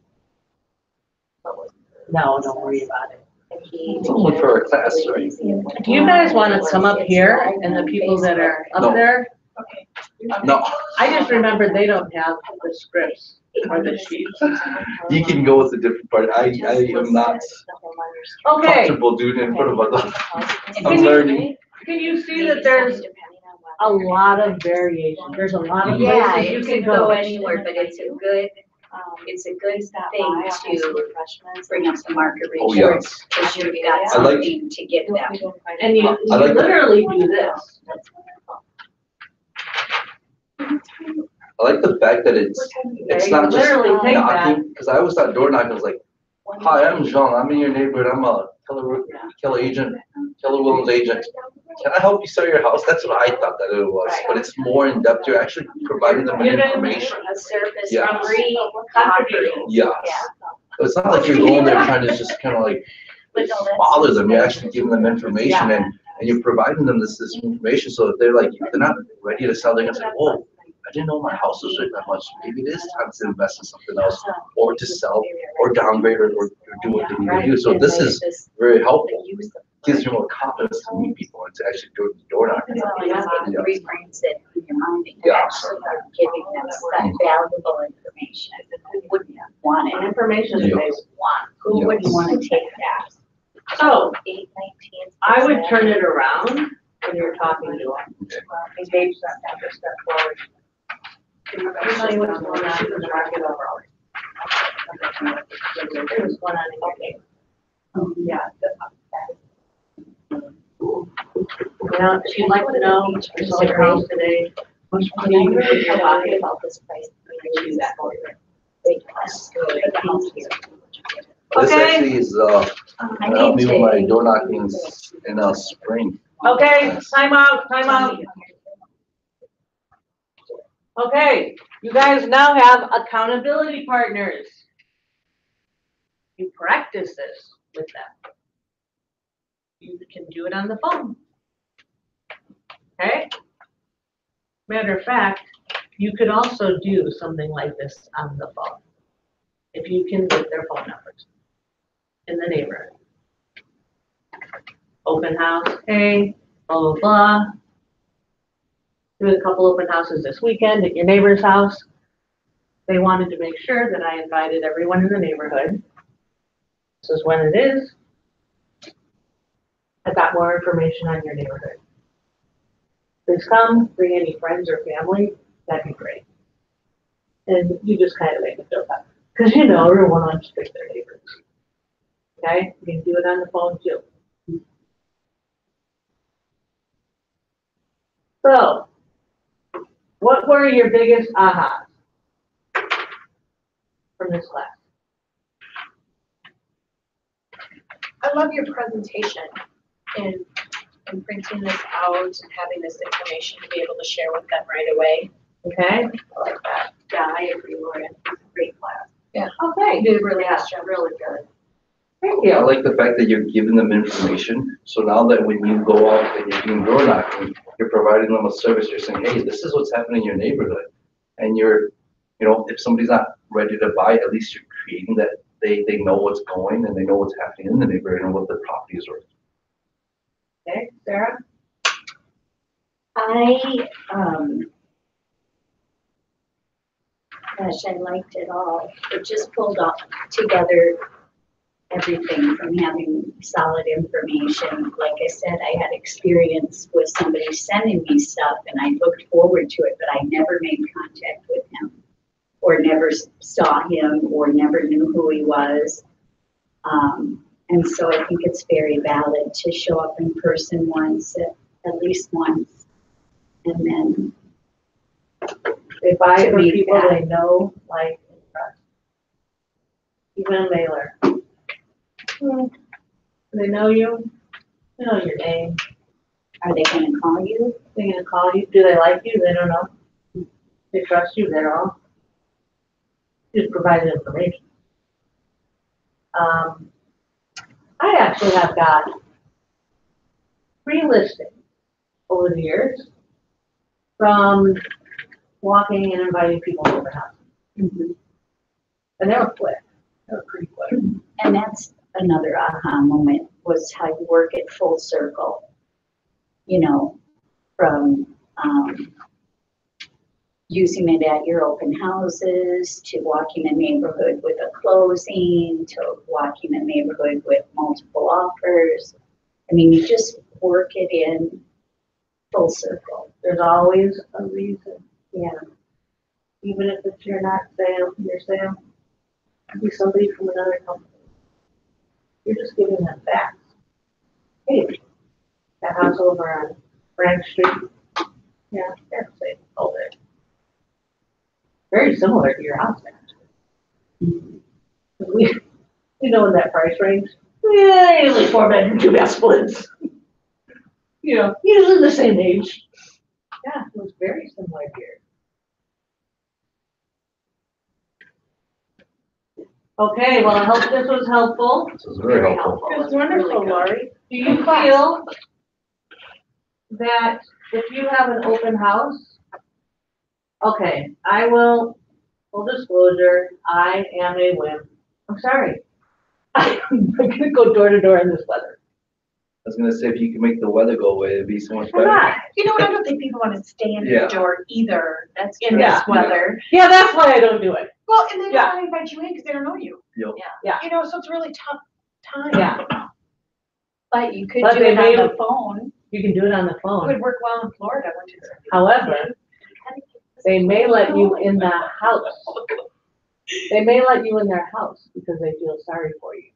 But was. No, don't worry about it. And he. It's only for our class, right? Do you guys want to come up here and the people that are No. up there? Okay. No. I just remember they don't have the scripts or the sheets. You can go with a different part. I am not Okay, comfortable doing it in front of others. Can I'm you- learning. can you see that there's a lot of variation? There's a lot of Yeah, places you it can could go go. anywhere, but it's a good thing to bring up the market Oh, report. yes. Because you've got I like- something to give them. And you I like that. literally do this. I like the fact that it's not just Literally take that. knocking, because I always thought door knocking was like, hi, I'm Jean, I'm in your neighborhood, I'm a Keller agent, Keller Williams agent. Can I help you sell your house? That's what I thought that it was, but it's more in depth, you're actually providing them with information. A service Yeah. free copy. Yes. So it's not like you're going there trying to just kind of like bother them, you're actually giving them information and you're providing them this information, so that they're like, if they're not ready to sell, they're gonna say, whoa, I didn't know my house was worth that much, maybe it is time to invest in something else, or to sell, or downgrade, or do what they need to do, so this is very helpful. Gives you more confidence to meet people and to actually do the door knocking. It reframes it in your mind, and you Yeah. actually are giving them that valuable information. Who wouldn't want it? Information Yeah. is Want, who wouldn't Yes. want to take that? So, 8/19. I would turn it around when you're talking to them. Engage that after step forward. Can you tell you what's going on in the market overall? What's going on in your neighborhood? Yeah. You know, she'd like to know, there's a house today. What do you really talking about this price? Do that for you. This Okay. actually is, gonna help me with my door knockings in spring. Okay, time out, time out. Okay, you guys now have accountability partners. You practice this with them. You can do it on the phone. Okay? Matter of fact, you could also do something like this on the phone. If you can get their phone numbers in the neighborhood. Open house, hey, blah, blah, blah. Doing a couple open houses this weekend at your neighbor's house. They wanted to make sure that I invited everyone in the neighborhood. This is when it is. I've got more information on your neighborhood. Please come, bring any friends or family, that'd be great. And you just kind of make it joke up, because you know everyone wants to pick their neighbors. Okay, you can do it on the phone too. So, what were your biggest ahas from this class? I love your presentation and printing this out and having this information to be able to share with them right away. Okay, I like that. Yeah, I agree, Lauren. It's a great class. okay, You did a really nice job. Really good. thank I you. like the fact that you're giving them information, so now that when you go out and you're doing door knocking, you're providing them a service, you're saying, hey, this is what's happening in your neighborhood. And you're, if somebody's not ready to buy, at least you're creating that, they know what's going and they know what's happening in the neighborhood and what their property is worth. Okay, Sarah? Gosh, I liked it all. It just pulled off together everything from having solid information. Like I said, I had experience with somebody sending me stuff and I looked forward to it, but I never made contact with him or never saw him or never knew who he was. And so I think it's very valid to show up in person once, at least once, and then They buy To from meet people that. they know, like, and trust. Even a mailer. They know you, they know your name, are they gonna call you? they're gonna call you, do they like you, they don't know. They trust you, they don't know. Just provided information. I actually have got 3 listings over the years from walking and inviting people to their house. Mhm. And they were quick, they were pretty quick. And that's another aha moment, was how you work it full circle. From using it at your open houses, to walking the neighborhood with a closing, to walking the neighborhood with multiple offers. I mean, you just work it in full circle. There's always a reason, Yeah. even if it's your sale, could be somebody from another company. You're just giving them facts. Hey, that house over on Branch Street, yeah, they're safe over there. Very similar to your house, actually. We know in that price range, yeah, usually 4-bedroom, 2-bath splits. Usually the same age. Yeah, it was very similar here. Okay, well, I hope this was helpful. This is very helpful. It was wonderful, Laurie. Do you feel that if you have an open house, okay, I will, full disclosure, I am a wimp. I'm sorry. I'm gonna go door to door in this weather. I was gonna say, if you can make the weather go away, it'd be so much I'm better. not. You know what, I don't think people want to stand Yeah. at the door either, That's in Yeah. this weather. Yeah, that's why I don't do it. Well, and they don't Yeah. want to invite you in because they don't know you. Yep. Yeah. So it's a really tough time. Yeah. But you could But do they it on may- the phone. You can do it on the It phone. would work well in Florida, wouldn't it? However, they may let you in the house. They may let you in their house because they feel sorry for you.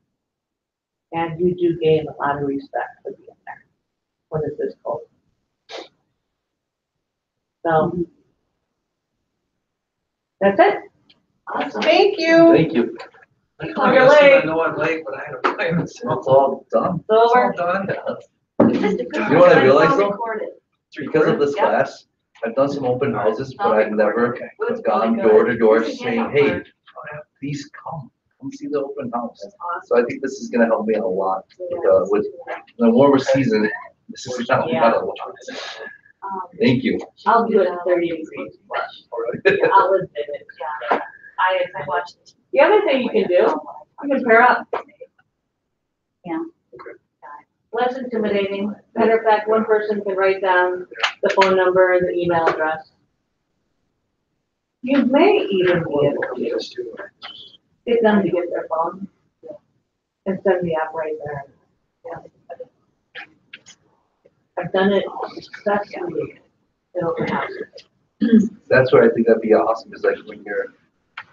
And you do gain a lot of respect for being there when it's this cold. So, that's it. Awesome. Thank you. Thank you. Oh, you're late. I know I'm late, but I had a plan. It's all done. It's over. It's all done. You know what I realized though? Recorded. Because of this Yep. class, I've done some open houses, but I'll I've record. never It was gone really door good. to door This is saying, Hanover. hey, please come see the open house. So I think this is gonna help me a lot with the warmer season. This is not a lot. Thank you. I'll do it in 30 degrees. I'll admit it. Yeah. I watched it. The other thing you can do, you can pair up. Yeah. Less intimidating. Matter of fact, one person can write down the phone number and the email address. You may even be able to get them to get their phone and send the app right there. Yeah. I've done it successfully in open houses. That's where I think that'd be awesome, is like when you're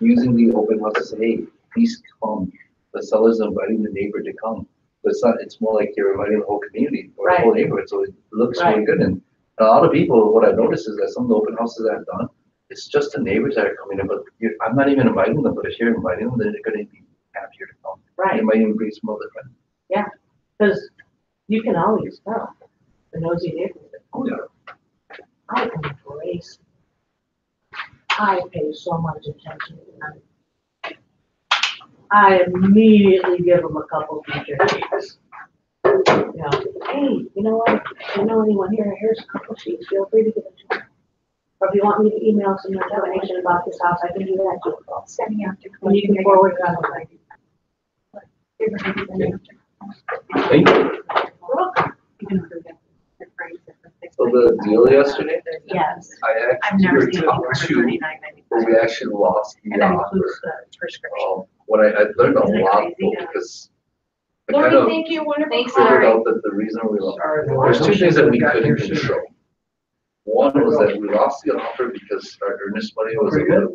using the open house to say, hey, please come. The seller's inviting the neighbor to come. But it's not, it's more like you're inviting the whole community or the whole neighborhood, so it looks really good. And a lot of people, what I've noticed is that some of the open houses that I've done, it's just the neighbors that are coming in, but I'm not even inviting them, but if you're inviting them, then they're gonna be happier to come. Right. They might even bring some other friends. Yeah, because you can always tell the nosy neighbors. Oh, yeah. I embrace. I pay so much attention to them. I immediately give them a couple feature sheets. You know, hey, you know what? If you know anyone here, here's a couple sheets. Feel free to give it to me. Or if you want me to email some information about this house, I can do that too. Sending out to. And you can forward it on. Thank you. So the deal yesterday, Yes. I I've actually never were seen it talking for to, $39.95. but we actually lost And the that offer. includes the prescription. What I learned a Isn't it lot crazy? though, because I Lori, kind of thank you, wonderful. Thanks, figured Laurie. out that the reason we lost, there's two things that we couldn't control. One was that we lost the offer because our earnest money was a little